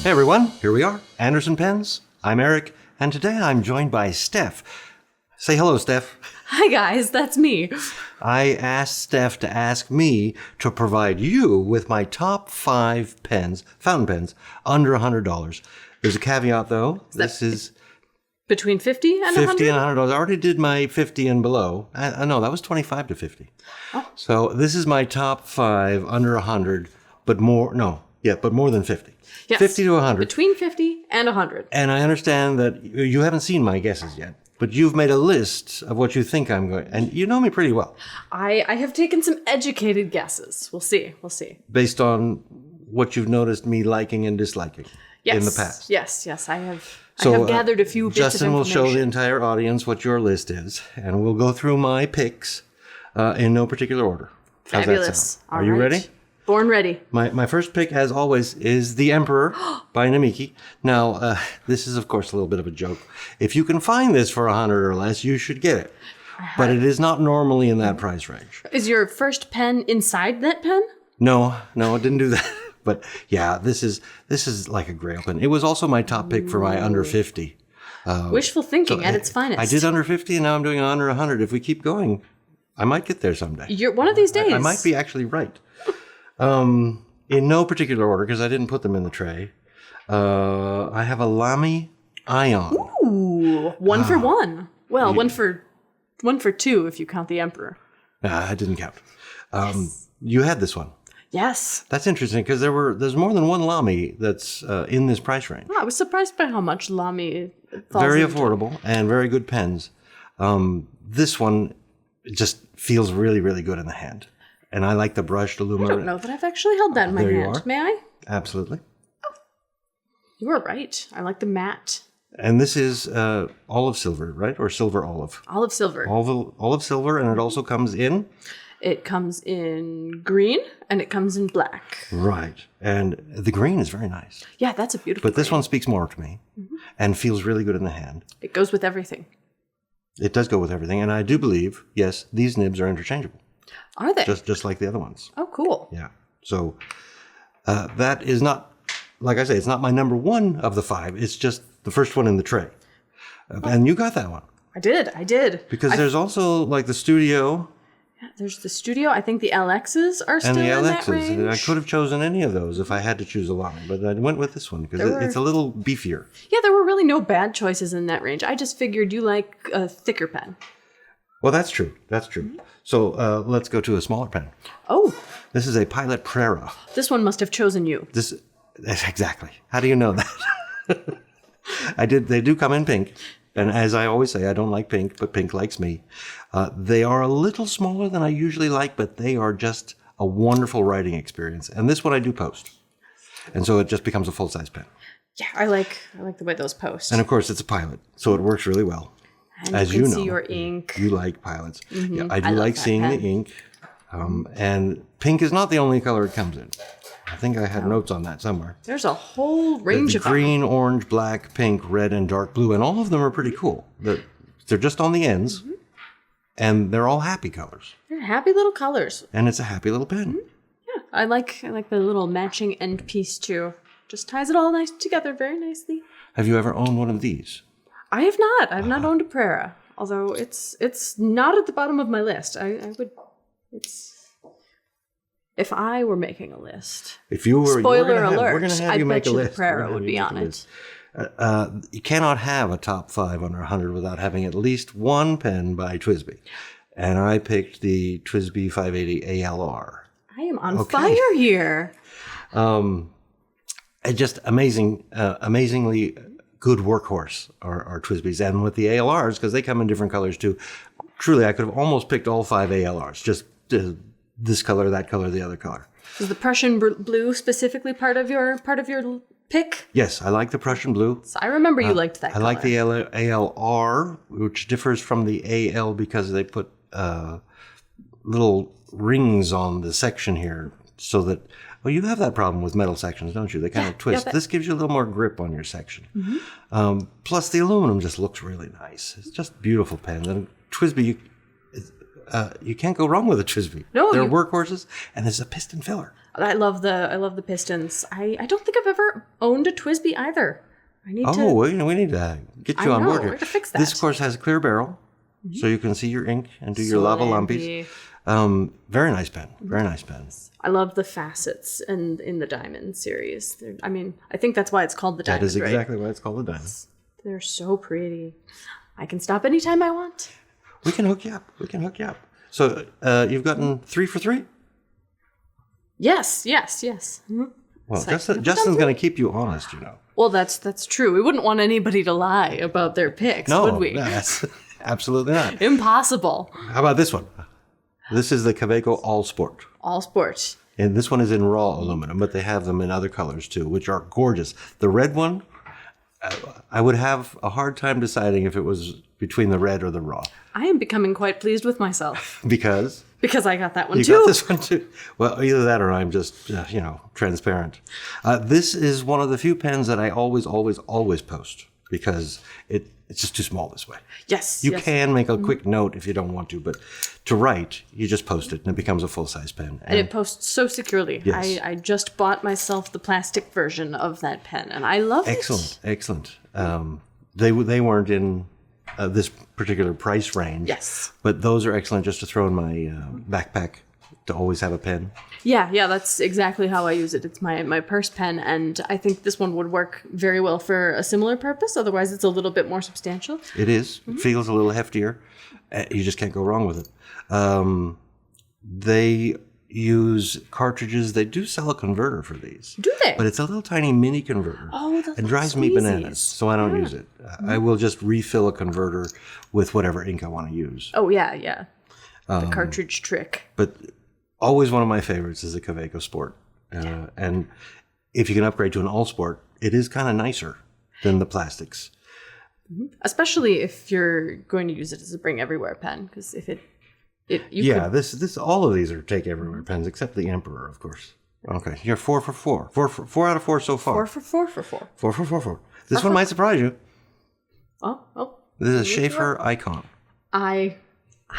Hey everyone, here we are, Anderson Pens. I'm Eric, and today I'm joined by Steph. Say hello, Steph. Hi guys, that's me. I asked Steph to ask me to provide you with my top 5 pens, fountain pens, under $100. There's a caveat though. This is between 50 and 100? 50 and $100. I already did my 50 and below. No, that was 25 to 50. Oh. So this is my top 5 under 100, but more than 50. Yes. 50 to 100. Between 50 and 100. And I understand that you haven't seen my guesses yet, but you've made a list of what you think I'm going, and you know me pretty well. I have taken some educated guesses. We'll see. Based on what you've noticed me liking and disliking in the past. Yes. I have gathered a few bits Justin of will information. show the entire audience what your list is, and we'll go through my picks in no particular order. How's Fabulous. that sound? All Are you right. ready? Born ready. My first pick, as always, is The Emperor by Namiki. Now, this is, of course, a little bit of a joke. If you can find this for 100 or less, you should get it. But it is not normally in that price range. Is your first pen inside that pen? No, it didn't do that. But yeah, this is like a grail pen. It was also my top pick for my under 50. Wishful thinking at its finest. I did under 50, and now I'm doing under 100. If we keep going, I might get there someday. You're one of these days. I might be actually right. In no particular order, because I didn't put them in the tray. I have a Lamy Ion. Ooh, one for one. Well, one for two if you count the Emperor. I didn't count. You had this one. Yes. That's interesting because there's more than one Lamy that's in this price range. Oh, I was surprised by how much Lamy falls Very into. affordable and very good pens. This one just feels really, really good in the hand. And I like the brushed aluminum. I don't know that I've actually held that in my There you hand. are. May I? Absolutely. You are right. I like the matte. And this is olive silver, right? Or silver olive. Olive silver. Olive silver, and it also comes in? It comes in green and it comes in black. Right. And the green is very nice. Yeah, that's a beautiful But this green. one speaks more to me and feels really good in the hand. It goes with everything. It does go with everything. And I do believe, yes, these nibs are interchangeable. Are they? Just like the other ones. Oh, cool. Yeah. So that is not, like I say, it's not my number one of the 5. It's just the first one in the tray. And you got that one. I did. Because there's also like the Studio Yeah, there's the Studio. I think the LXs are still and the in that LXs. range. And I could have chosen any of those if I had to choose a Lamy, but I went with this one because it's a little beefier. Yeah, there were really no bad choices in that range. I just figured you like a thicker pen. Well, that's true. So let's go to a smaller pen. Oh, This is a Pilot Praera. this one must have chosen you. Exactly. How do you know that? They do come in pink. And as I always say, I don't like pink, but pink likes me. They are a little smaller than I usually like, but they are just a wonderful writing experience. And this one I do post. And so it just becomes a full-size pen. Yeah, I like the way those post. And of course, it's a Pilot, so it works really well. And As you you can know, see your ink. You like Pilots. Yeah, I do I love like that seeing pen. the ink. And pink is not the only color it comes in. I think I had notes on that somewhere. There's a whole range The of them. green, orange, black, pink, red, and dark blue, and all of them are pretty cool. They're just on the ends, and they're all happy colors. They're happy little colors. And it's a happy little pen. Yeah, I like the little matching end piece too. Just ties it all nice together very nicely. Have you ever owned one of these? I have not. I've not owned a Praera, although it's not at the bottom of my list. I would. It's. If I were making a list, If you were, spoiler alert, we're going to have I you bet make a you the list. We're gonna Praera have would you be make on a it. list. You cannot have a top 5 under 100 without having at least one pen by TWSBI. And I picked the TWSBI 580 ALR. I am on fire here. Just amazingly good workhorse are TWSBIs. And with the ALRs, because they come in different colors too, truly I could have almost picked all 5 ALRs. Just this color, that color, the other color. Is the Prussian blue specifically part of your pick? Yes, I like the Prussian blue. So I remember you liked that I color. like the ALR, which differs from the AL because they put little rings on the section here so that, well, you have that problem with metal sections, don't you? They kind of twist. but- This gives you a little more grip on your section. Plus, the aluminum just looks really nice. It's just a beautiful pen. And TWSBI, you can't go wrong with a TWSBI. No, They're workhorses, and there's a piston filler. I love the pistons. I don't think I've ever owned a TWSBI either. I need to. Oh, we need to get you on board here. We're to fix that. This, of course, has a clear barrel, so you can see your ink and do your lava lumpies. Very nice pen. Very nice pen. I love the facets in the Diamond series. I think that's why it's called the Diamond. That is exactly why it's called the Diamond. They're so pretty. I can stop anytime I want. We can hook you up. So you've gotten 3 for 3? Yes. Mm-hmm. Well, Justin's going to keep you honest, Well, that's true. We wouldn't want anybody to lie about their picks, would we? No, that's absolutely not. Impossible. How about this one? This is the Caveco All Sport. All Sport. And this one is in raw aluminum, but they have them in other colors too, which are gorgeous. The red one, I would have a hard time deciding if it was between the red or the raw. I am becoming quite pleased with myself. Because I got that one you too. got this one too. Well, either that or I'm just, transparent. This is one of the few pens that I always post because it's just too small this way. Yes. You can make a quick note if you don't want to, but to write, you just post it and it becomes a full-size pen. And it posts so securely. Yes. I just bought myself the plastic version of that pen, and I love it. Excellent. They weren't in this particular price range. Yes. But those are excellent just to throw in my backpack to always have a pen. Yeah, that's exactly how I use it. It's my purse pen, and I think this one would work very well for a similar purpose. Otherwise, it's a little bit more substantial. It is. It feels a little heftier. You just can't go wrong with it. They use cartridges. They do sell a converter for these. Do they? But it's a little tiny mini converter. Oh, the It drives me bananas, so I don't use it. I will just refill a converter with whatever ink I want to use. Oh, yeah. The cartridge trick. But always one of my favorites is the Caveco Sport. And if you can upgrade to an All Sport, it is kind of nicer than the plastics. Especially if you're going to use it as a bring everywhere pen, because if this all of these are take everywhere pens except the Emperor, of course. Okay, you're 4 for 4. 4 out of 4 so far. 4 for 4. This one might surprise you. Oh. This is a Schaefer Icon. I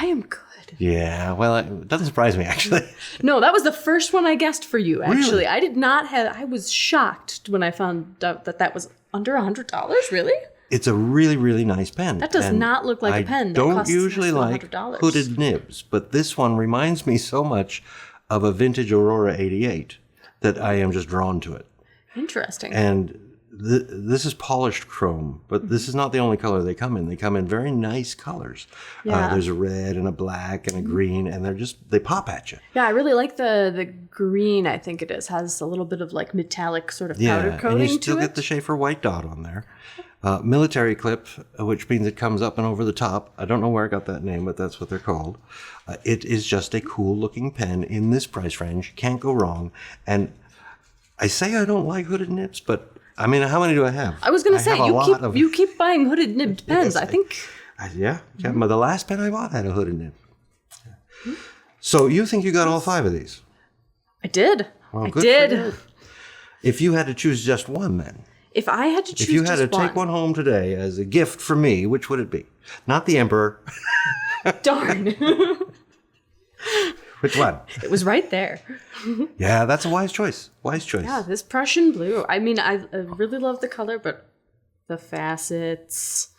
am good. Yeah, well, it doesn't surprise me actually. No, that was the first one I guessed for you. Actually, Really? I was shocked when I found out that was under $100. Really? It's a really, really nice pen. That does not look like a pen that I don't costs usually less than like $100. hooded nibs, but this one reminds me so much of a vintage Aurora 88 that I am just drawn to it. Interesting. And this is polished chrome, but this is not the only color they come in. They come in very nice colors. Yeah. There's a red and a black and a green, and they pop at you. Yeah, I really like the green. I think it has a little bit of like metallic sort of powder coating and you still to get it. the Schaefer white dot on there. Military clip, which means it comes up and over the top. I don't know where I got that name, but that's what they're called. It is just a cool looking pen in this price range. Can't go wrong. And I say I don't like hooded nibs, but I mean, how many do I have? I was going to say, you keep buying hooded nibbed pens. Yes, I think. Yeah. But the last pen I bought had a hooded nib. So you think you got all 5 of these? I did. Well, I good did. for you. If you had to choose just one, then. If I had to choose If you had to just take one home today as a gift for me, which would it be? Not the Emperor. Darn. Which one? It was right there. Yeah, that's a wise choice. Yeah, this Prussian blue. I mean, I really love the color, but the facets,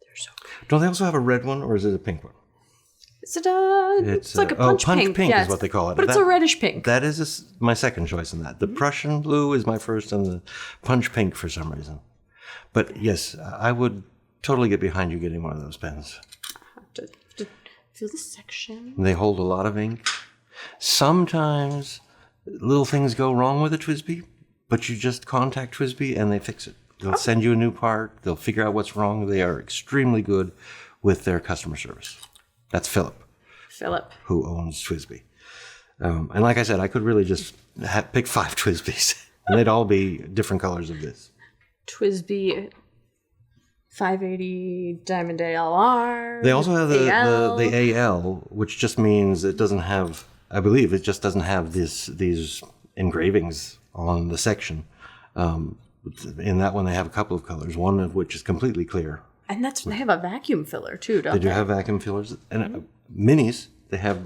they're so good. Don't they also have a red one, or is it a pink one? Is it it's like a punch pink. Pink Yeah, is what they call it. But it's a reddish pink. That is my second choice in that. The Prussian blue is my first, and the punch pink for some reason. But yes, I would totally get behind you getting one of those pens. I have to feel the section. They hold a lot of ink. Sometimes little things go wrong with a TWSBI, but you just contact TWSBI and they fix it. They'll send you a new part. They'll figure out what's wrong. They are extremely good with their customer service. That's Philip, who owns TWSBI. And like I said, I could really just pick 5 TWSBIs, and they'd all be different colors of this. TWSBI 580 Diamond ALR. They also have the AL. AL, which just means it doesn't have, I believe, it just doesn't have these engravings on the section. In that one, they have a couple of colors, one of which is completely clear. And they have a vacuum filler too, don't they? They do have vacuum fillers and minis. They have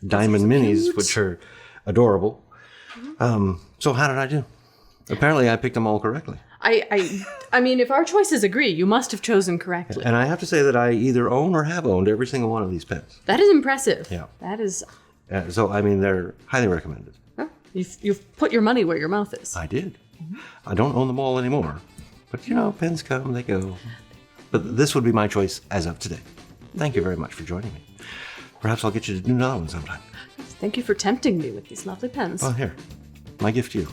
diamond minis, cute. which are adorable. So how did I do? Apparently, I picked them all correctly. I mean, if our choices agree, you must have chosen correctly. And I have to say that I either own or have owned every single one of these pens. That is impressive. Yeah. That is. So, I mean, they're highly recommended. Oh, you've put your money where your mouth is. I did. I don't own them all anymore. But, you know, pens come, they go. But this would be my choice as of today. Thank you very much for joining me. Perhaps I'll get you to do another one sometime. Thank you for tempting me with these lovely pens. Well, here. My gift to you.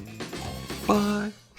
Bye.